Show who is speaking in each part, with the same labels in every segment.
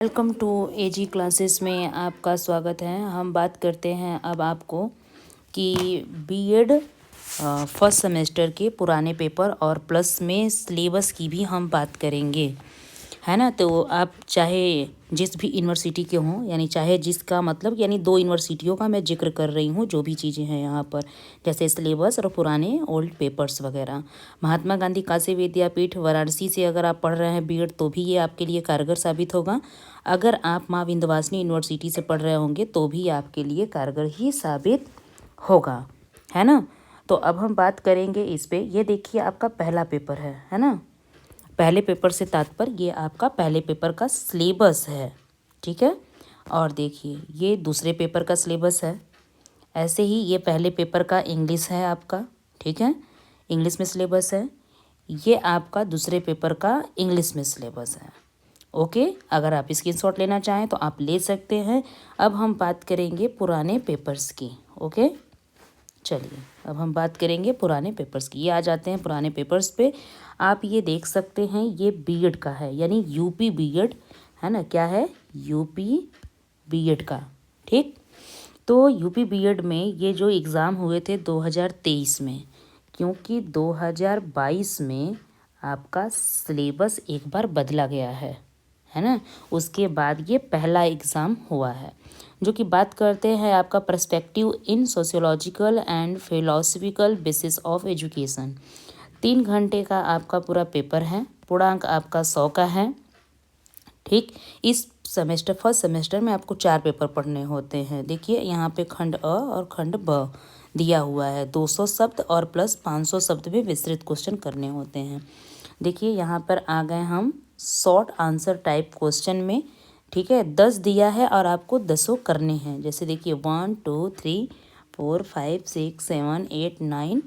Speaker 1: Welcome to AG classes में आपका स्वागत है। हम बात करते हैं अब आपको कि बीएड फर्स्ट सेमेस्टर के पुराने पेपर और प्लस में सिलेबस की भी हम बात करेंगे, है ना। तो आप चाहे जिस भी यूनिवर्सिटी के हों, यानी चाहे जिसका मतलब यानी दो यूनिवर्सिटियों का मैं जिक्र कर रही हूँ, जो भी चीज़ें हैं यहाँ पर, जैसे सिलेबस और पुराने ओल्ड पेपर्स वगैरह। महात्मा गांधी काशी विद्यापीठ वाराणसी से अगर आप पढ़ रहे हैं बीएड, तो भी ये आपके लिए कारगर साबित होगा। अगर आप माँ विंध्यवासिनी यूनिवर्सिटी से पढ़ रहे होंगे तो भी आपके लिए कारगर ही साबित होगा, है ना। तो अब हम बात करेंगे इस पे। ये देखिए आपका पहला पेपर है ना। पहले पेपर से तात्पर्य ये आपका पहले पेपर का सिलेबस है, ठीक है। और देखिए ये दूसरे पेपर का सिलेबस है। ऐसे ही ये पहले पेपर का इंग्लिश है आपका, ठीक है, इंग्लिश में सिलेबस है। ये आपका दूसरे पेपर का इंग्लिश में सिलेबस है। ओके, अगर आप स्क्रीनशॉट लेना चाहें तो आप ले सकते हैं। अब हम बात करेंगे पुराने पेपर्स की। ओके, चलिए अब हम बात करेंगे पुराने पेपर्स की। ये आ जाते हैं पुराने पेपर्स पे। आप ये देख सकते हैं, ये बीएड का है, यानी यूपी बीएड है ना। क्या है? यूपी बीएड का, ठीक। तो यूपी बीएड में ये जो एग्ज़ाम हुए थे 2023 में, क्योंकि 2022 में आपका सिलेबस एक बार बदला गया है ना। उसके बाद ये पहला एग्ज़ाम हुआ है, जो कि बात करते हैं आपका perspective in sociological and philosophical basis of education. 3 घंटे का आपका पूरा पेपर है। पूर्णांक आपका 100 का है, ठीक। इस सेमेस्टर फर्स्ट सेमेस्टर में आपको 4 पेपर पढ़ने होते हैं। देखिए यहाँ पे खंड अ और खंड ब दिया हुआ है। 200 शब्द और प्लस 500 शब्द में विस्तृत क्वेश्चन करने होते हैं। देखिए यहाँ पर आ गए हम शॉर्ट आंसर टाइप क्वेश्चन में, ठीक है। 10 दिया है और आपको 10 करने हैं। जैसे देखिए 1 2 3 4 5 6 7 8 9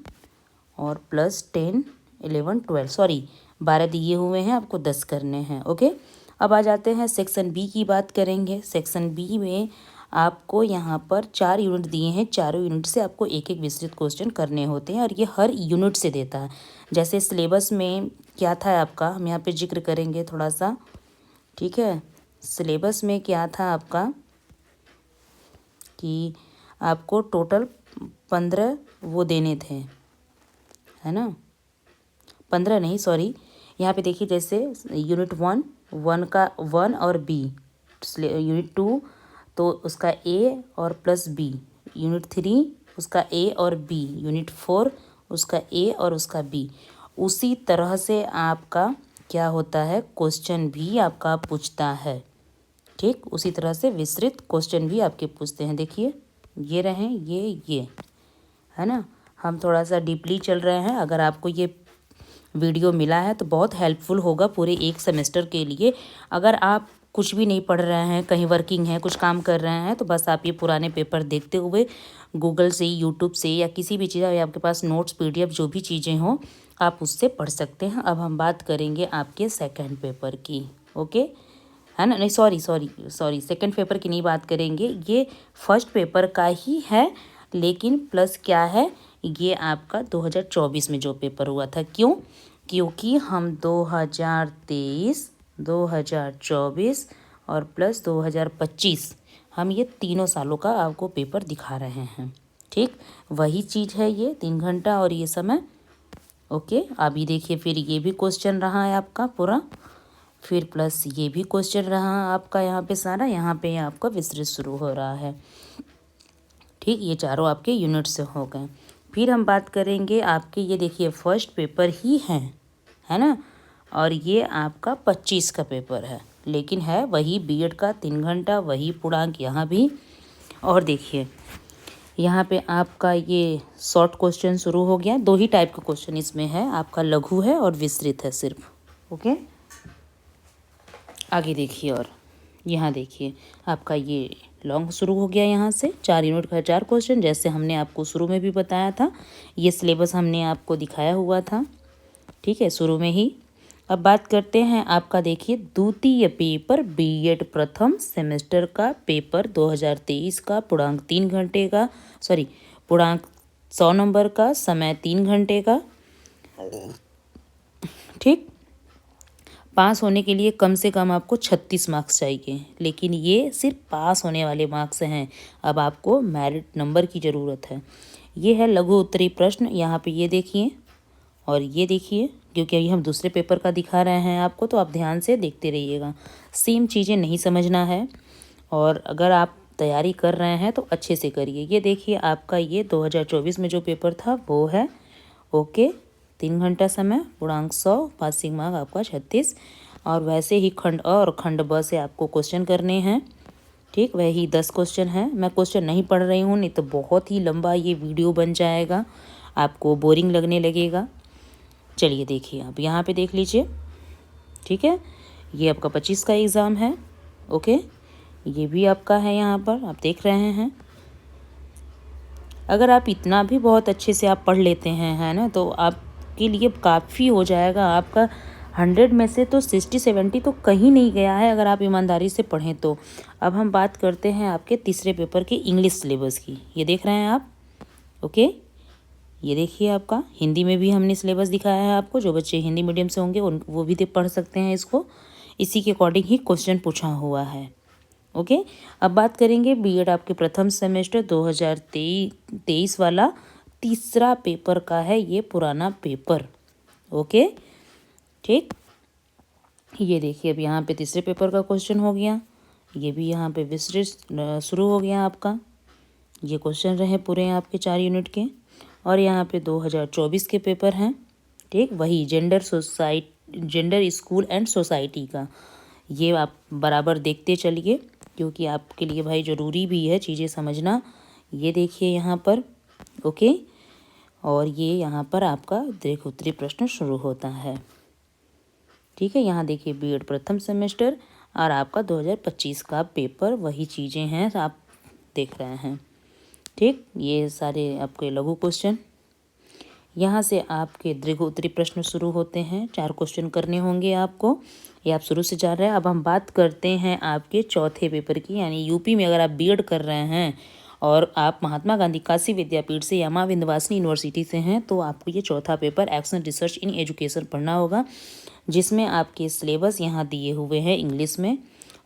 Speaker 1: और प्लस 10 11 12, सॉरी 12 दिए हुए हैं, आपको 10 करने हैं। ओके, अब आ जाते हैं सेक्शन बी की बात करेंगे। सेक्शन बी में आपको यहाँ पर 4 यूनिट दिए हैं। चारों यूनिट से आपको एक एक विस्तृत क्वेश्चन करने होते हैं और ये हर यूनिट से देता है। जैसे सिलेबस में क्या था आपका, हम यहाँ पे जिक्र करेंगे थोड़ा सा, ठीक है। सिलेबस में क्या था आपका कि आपको टोटल 15 वो देने थे, है ना। 15 नहीं, सॉरी, यहाँ पे देखिए जैसे यूनिट 1 का 1 और बी, यूनिट 2 तो उसका ए और प्लस बी, यूनिट 3 उसका ए और बी, यूनिट 4 उसका ए और उसका बी। उसी तरह से आपका क्या होता है, क्वेश्चन भी आपका पूछता है, ठीक। उसी तरह से विस्तृत क्वेश्चन भी आपके पूछते हैं। देखिए ये रहे ये है ना। हम थोड़ा सा डीपली चल रहे हैं। अगर आपको ये वीडियो मिला है तो बहुत हेल्पफुल होगा पूरे एक सेमेस्टर के लिए। अगर आप कुछ भी नहीं पढ़ रहे हैं, कहीं वर्किंग है, कुछ काम कर रहे हैं, तो बस आप ये पुराने पेपर देखते हुए गूगल से, यूट्यूब से या किसी भी चीज़, या आपके पास नोट्स पीडीएफ जो भी चीज़ें हों, आप उससे पढ़ सकते हैं। अब हम बात करेंगे आपके सेकंड पेपर की। ओके, है ना। नहीं, सॉरी सेकंड पेपर की नहीं बात करेंगे, ये फर्स्ट पेपर का ही है। लेकिन प्लस क्या है, ये आपका 2024 में जो पेपर हुआ था। क्यों? क्योंकि हम 2023, 2024 और प्लस 2025, हम ये तीनों सालों का आपको पेपर दिखा रहे हैं, ठीक। वही चीज़ है ये 3 घंटा और ये समय। ओके, अभी देखिए फिर ये भी क्वेश्चन रहा है आपका पूरा, फिर प्लस ये भी क्वेश्चन रहा आपका यहाँ पे सारा, यहाँ पे आपका विस्तृत शुरू हो रहा है, ठीक। ये चारों आपके यूनिट से हो गए। फिर हम बात करेंगे आपके, ये देखिए फर्स्ट पेपर ही है ना। और ये आपका 25 का पेपर है, लेकिन है वही बीएड का 3 घंटा, वही पूर्णांक यहाँ भी। और देखिए यहाँ पे आपका ये शॉर्ट क्वेश्चन शुरू हो गया। 2 ही टाइप का क्वेश्चन इसमें है, आपका लघु है और विस्तृत है सिर्फ। ओके, आगे देखिए। और यहाँ देखिए आपका ये लॉन्ग शुरू हो गया। यहाँ से 4 यूनिट का 4 क्वेश्चन, जैसे हमने आपको शुरू में भी बताया था। ये सिलेबस हमने आपको दिखाया हुआ था, ठीक है, शुरू में ही। अब बात करते हैं आपका, देखिए द्वितीय पेपर बीएड प्रथम सेमेस्टर का पेपर 2023 का, पूर्णांक 3 घंटे का, सॉरी पूर्णांक 100 नंबर का, समय 3 घंटे का, ठीक। पास होने के लिए कम से कम आपको 36 मार्क्स चाहिए, लेकिन ये सिर्फ पास होने वाले मार्क्स हैं। अब आपको मेरिट नंबर की ज़रूरत है। ये है लघु उत्तरीय प्रश्न, यहाँ पे ये देखिए और ये देखिए, क्योंकि अभी हम दूसरे पेपर का दिखा रहे हैं आपको, तो आप ध्यान से देखते रहिएगा। सेम चीज़ें नहीं समझना है, और अगर आप तैयारी कर रहे हैं तो अच्छे से करिए। ये देखिए आपका ये 2024 में जो पेपर था वो है। ओके, 3 घंटा समय, पूर्णांक 100, पासिंग मार्क आपका 36। और वैसे ही खंड अ और खंड ब से आपको क्वेश्चन करने हैं। ठीक, वही 10 क्वेश्चन हैं। मैं क्वेश्चन नहीं पढ़ रही हूँ, नहीं तो बहुत ही लंबा ये वीडियो बन जाएगा, आपको बोरिंग लगने लगेगा। चलिए देखिए, आप यहाँ पे देख लीजिए। ठीक है, ये आपका 25 का एग्ज़ाम है। ओके, ये भी आपका है, यहाँ पर आप देख रहे हैं। अगर आप इतना भी बहुत अच्छे से आप पढ़ लेते हैं, है ना, तो आपके लिए काफ़ी हो जाएगा। आपका 100 में से तो 60-70 तो कहीं नहीं गया है, अगर आप ईमानदारी से पढ़ें तो। अब हम बात करते हैं आपके तीसरे पेपर के इंग्लिश सिलेबस की। ये देख रहे हैं आप। ओके, ये देखिए आपका हिंदी में भी हमने सिलेबस दिखाया है आपको। जो बच्चे हिंदी मीडियम से होंगे वो भी पढ़ सकते हैं इसको। इसी के अकॉर्डिंग ही क्वेश्चन पूछा हुआ है। ओके, अब बात करेंगे बीएड आपके प्रथम सेमेस्टर 2023 वाला तीसरा पेपर का है ये पुराना पेपर। ओके, ठीक, ये देखिए अब यहाँ पे तीसरे पेपर का क्वेश्चन हो गया। ये भी यहाँ पे विस्तृत शुरू हो गया आपका। ये क्वेश्चन रहे पूरे आपके 4 यूनिट के। और यहाँ पे 2024 के पेपर हैं। ठीक, वही जेंडर स्कूल एंड सोसाइटी का। ये आप बराबर देखते चलिए, क्योंकि आपके लिए भाई ज़रूरी भी है चीज़ें समझना। ये देखिए यहाँ पर। ओके, और ये यहाँ पर आपका दीर्घ उत्तरीय प्रश्न शुरू होता है। ठीक है, यहाँ देखिए बीएड प्रथम सेमेस्टर और आपका 2025 का पेपर, वही चीज़ें हैं आप देख रहे हैं। ठीक, ये सारे आपके लघु क्वेश्चन। यहाँ से आपके दीर्घ उत्तरीय प्रश्न शुरू होते हैं। 4 क्वेश्चन करने होंगे आपको, ये आप शुरू से जान रहे हैं। अब हम बात करते हैं आपके चौथे पेपर की, यानी यूपी में अगर आप बीएड कर रहे हैं और आप महात्मा गांधी काशी विद्यापीठ से या माँ विंध्यवासिनी यूनिवर्सिटी से हैं, तो आपको ये चौथा paper action research in education पढ़ना होगा, जिसमें आपके सिलेबस यहाँ दिए हुए हैं इंग्लिश में,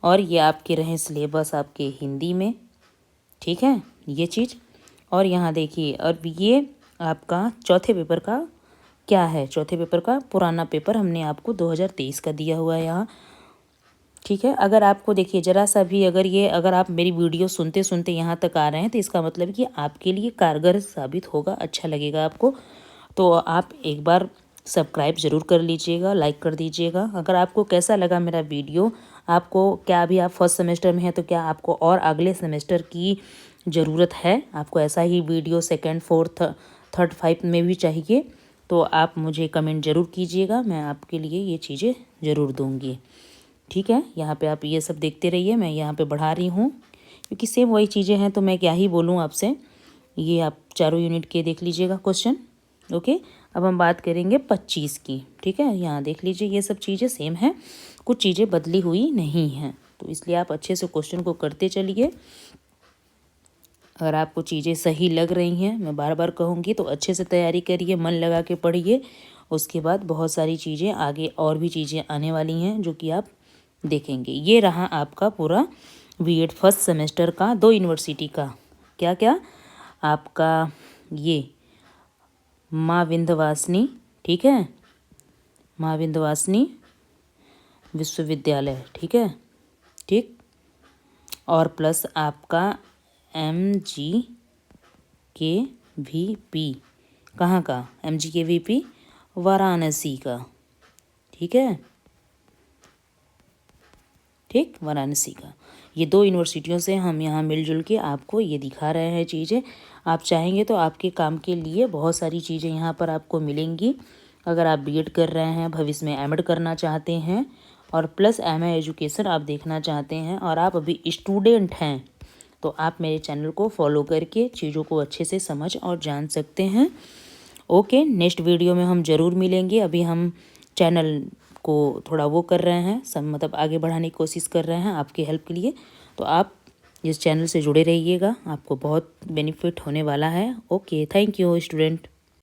Speaker 1: और ये आपके रहे सिलेबस आपके हिंदी में। ठीक है, ये चीज़। और यहाँ देखिए, और ये आपका चौथे पेपर का क्या है, चौथे पेपर का पुराना पेपर हमने आपको 2023 का दिया हुआ है यहाँ। ठीक है, अगर आपको देखिए ज़रा सा भी अगर आप मेरी वीडियो सुनते सुनते यहाँ तक आ रहे हैं, तो इसका मतलब कि आपके लिए कारगर साबित होगा, अच्छा लगेगा आपको। तो आप एक बार सब्सक्राइब ज़रूर कर लीजिएगा, लाइक कर दीजिएगा। अगर आपको कैसा लगा मेरा वीडियो, आपको क्या अभी आप फर्स्ट सेमेस्टर में हैं, तो क्या आपको और अगले सेमेस्टर की ज़रूरत है, आपको ऐसा ही वीडियो सेकंड, फोर्थ, थर्ड, 5 में भी चाहिए, तो आप मुझे कमेंट ज़रूर कीजिएगा। मैं आपके लिए ये चीज़ें ज़रूर दूँगी। ठीक है, यहाँ पे आप ये सब देखते रहिए, मैं यहाँ पे बढ़ा रही हूँ, क्योंकि सेम वही चीज़ें हैं, तो मैं क्या ही बोलूँ आपसे। ये आप चारों यूनिट के देख लीजिएगा क्वेश्चन। ओके, अब हम बात करेंगे 25 की। ठीक है, यहाँ देख लीजिए, ये सब चीज़ें सेम हैं, कुछ चीज़ें बदली हुई नहीं हैं, तो इसलिए आप अच्छे से क्वेश्चन को करते चलिए। अगर आपको चीज़ें सही लग रही हैं, मैं बार बार कहूँगी, तो अच्छे से तैयारी करिए, मन लगा के पढ़िए। उसके बाद बहुत सारी चीज़ें आगे और भी चीज़ें आने वाली हैं, जो कि आप देखेंगे। ये रहा आपका पूरा बीएड फर्स्ट सेमेस्टर का 2 यूनिवर्सिटी का। क्या क्या आपका, ये माँ विंध्यवासिनी, ठीक है, माँ विंध्यवासिनी विश्वविद्यालय, ठीक है, ठीक, और प्लस आपका MGKVP, कहाँ का, MGKVP वाराणसी का। ठीक है, ठीक, वाराणसी का। ये 2 यूनिवर्सिटियों से हम यहाँ मिलजुल के आपको ये दिखा रहे हैं चीज़ें। आप चाहेंगे तो आपके काम के लिए बहुत सारी चीज़ें यहाँ पर आपको मिलेंगी। अगर आप बीएड कर रहे हैं, भविष्य में एमएड करना चाहते हैं, और प्लस एमए एजुकेशन आप देखना चाहते हैं, और आप अभी स्टूडेंट हैं, तो आप मेरे चैनल को फॉलो करके चीज़ों को अच्छे से समझ और जान सकते हैं। ओके, नेक्स्ट वीडियो में हम ज़रूर मिलेंगे। अभी हम चैनल को थोड़ा वो कर रहे हैं, सब मतलब आगे बढ़ाने की कोशिश कर रहे हैं आपके हेल्प के लिए। तो आप इस चैनल से जुड़े रहिएगा, आपको बहुत बेनिफिट होने वाला है। Okay, thank you student.